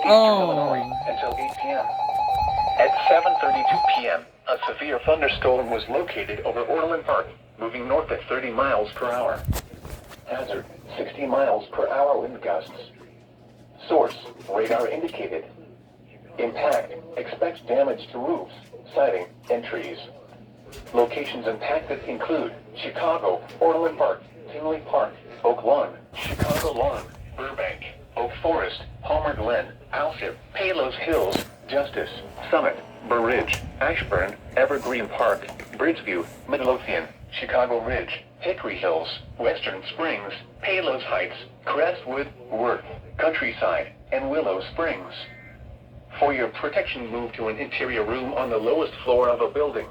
Illinois until 8 p.m. At 7:32 p.m., a severe thunderstorm was located over Orland Park, moving north at 30 miles per hour. Hazard, 60 miles per hour wind gusts. Source, radar indicated. Impact, expects damage to roofs, siding, and trees. Locations impacted include Chicago, Orland Park, Tinley Park, Oak Lawn, Chicago Lawn, Burbank, Oak Forest, Homer Glen, Alsip, Palos Hills, Justice, Summit, Burr Ridge, Ashburn, Evergreen Park, Bridgeview, Midlothian, Chicago Ridge, Hickory Hills, Western Springs, Palos Heights, Crestwood, Worth, Countryside, and Willow Springs. For your protection, move to an interior room on the lowest floor of a building.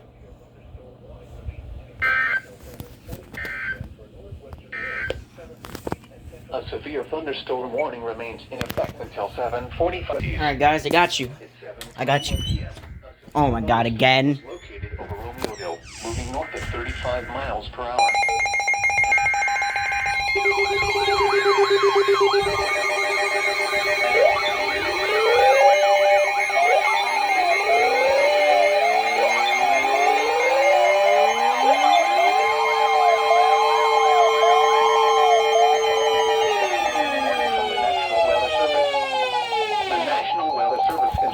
A severe thunderstorm warning remains in effect until 7:45. Alright guys, I got you. I got you. Oh my god, again. Located over Romeoville, moving north at 35 miles per hour.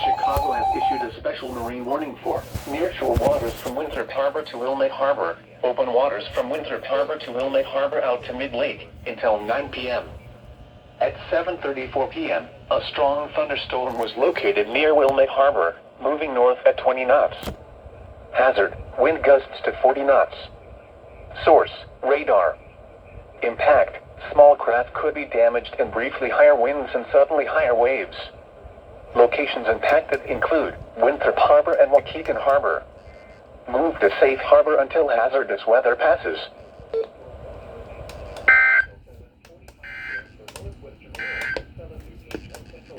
Chicago has issued a special marine warning for nearshore waters from Winthrop Harbor to Wilmette Harbor, open waters from Winthrop Harbor to Wilmette Harbor out to mid-lake until 9 p.m. At 7:34 p.m., a strong thunderstorm was located near Wilmette Harbor, moving north at 20 knots. Hazard, wind gusts to 40 knots. Source, radar. Impact, small craft could be damaged and briefly higher winds and suddenly higher waves. Locations impacted include Winthrop Harbor and Waukegan Harbor. Move to safe harbor until hazardous weather passes.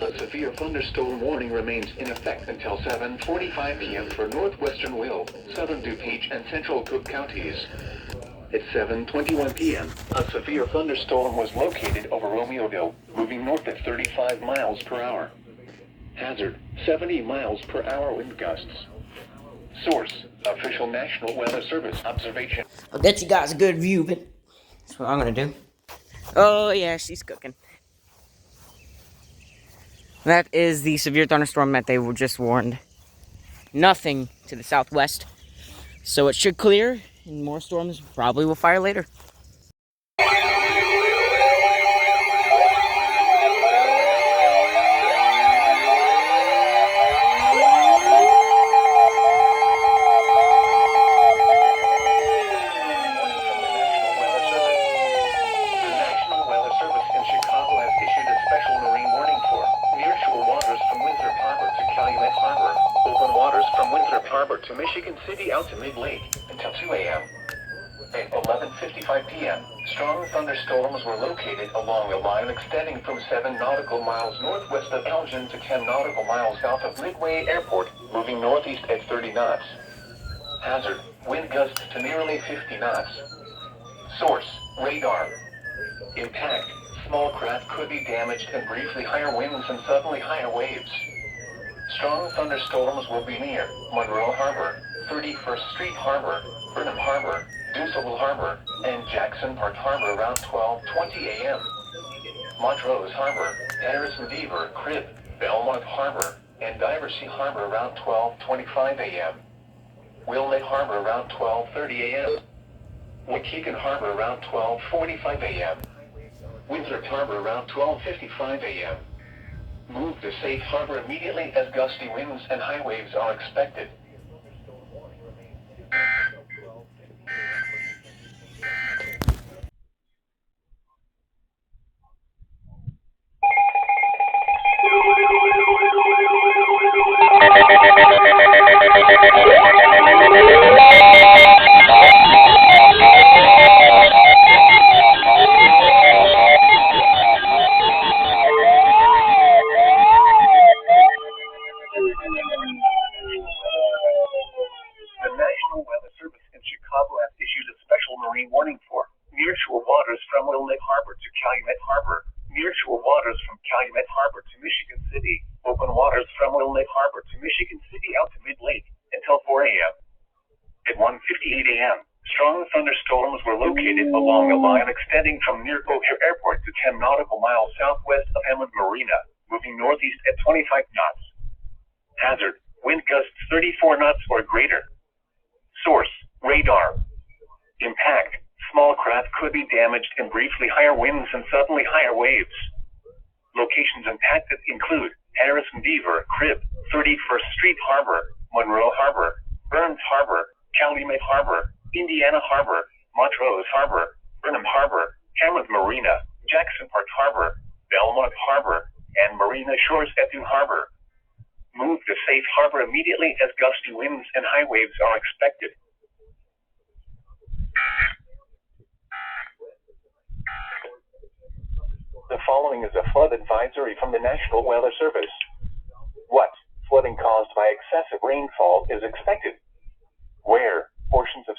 A severe thunderstorm warning remains in effect until 7:45 p.m. for northwestern Will, southern DuPage, and central Cook counties. At 7:21 p.m., a severe thunderstorm was located over Romeoville, moving north at 35 miles per hour. Hazard, 70 miles per hour wind gusts. Source, official National Weather Service observation. I'll get you guys a good view of it. That's what I'm gonna do. Oh yeah, she's cooking. That is the severe thunderstorm that they were just warned. Nothing to the southwest. So it should clear, and more storms probably will fire later. To Michigan City out to mid-lake until 2 a.m. At 11:55 p.m., strong thunderstorms were located along a line extending from 7 nautical miles northwest of Elgin to 10 nautical miles south of Midway Airport, moving northeast at 30 knots. Hazard, wind gusts to nearly 50 knots. Source, radar. Impact, small craft could be damaged and briefly higher winds and suddenly higher waves. Strong thunderstorms will be near Monroe Harbor, 31st Street Harbor, Burnham Harbor, Dusable Harbor, and Jackson Park Harbor around 12:20 a.m. Montrose Harbor, Harrison Beaver, Crib, Belmont Harbor, and Diversey Harbor around 12:25 a.m. Wilmette Harbor around 12:30 a.m. Waukegan Harbor around 12:45 a.m. Winthrop Harbor around 12:55 a.m. Move to safe harbor immediately as gusty winds and high waves are expected. Warning for nearshore waters from Wilmette Harbor to Calumet Harbor, nearshore waters from Calumet Harbor to Michigan City, Oak Strong thunderstorms were located along a line extending from near O'Hare Airport to 10 nautical miles southwest of Hamlet Marina, moving northeast at 25 knots. Hazard, wind gusts 34 knots or greater. Source, radar. Impact, small craft could be damaged and briefly higher winds and suddenly higher waves. Locations impacted include Harrison Beaver, Crib, 31st Street Harbor, Monroe Harbor, Burns Harbor, Calumet Harbor, Indiana Harbor, Montrose Harbor, Burnham Harbor, Hamlet Marina, Jackson Park Harbor, Belmont Harbor, and Marina Shores at Dune Harbor. Move to safe harbor immediately as gusty winds and high waves are expected. The following is a flood advisory from the National Weather Service. What flooding caused by excessive rainfall is expected? Where portions of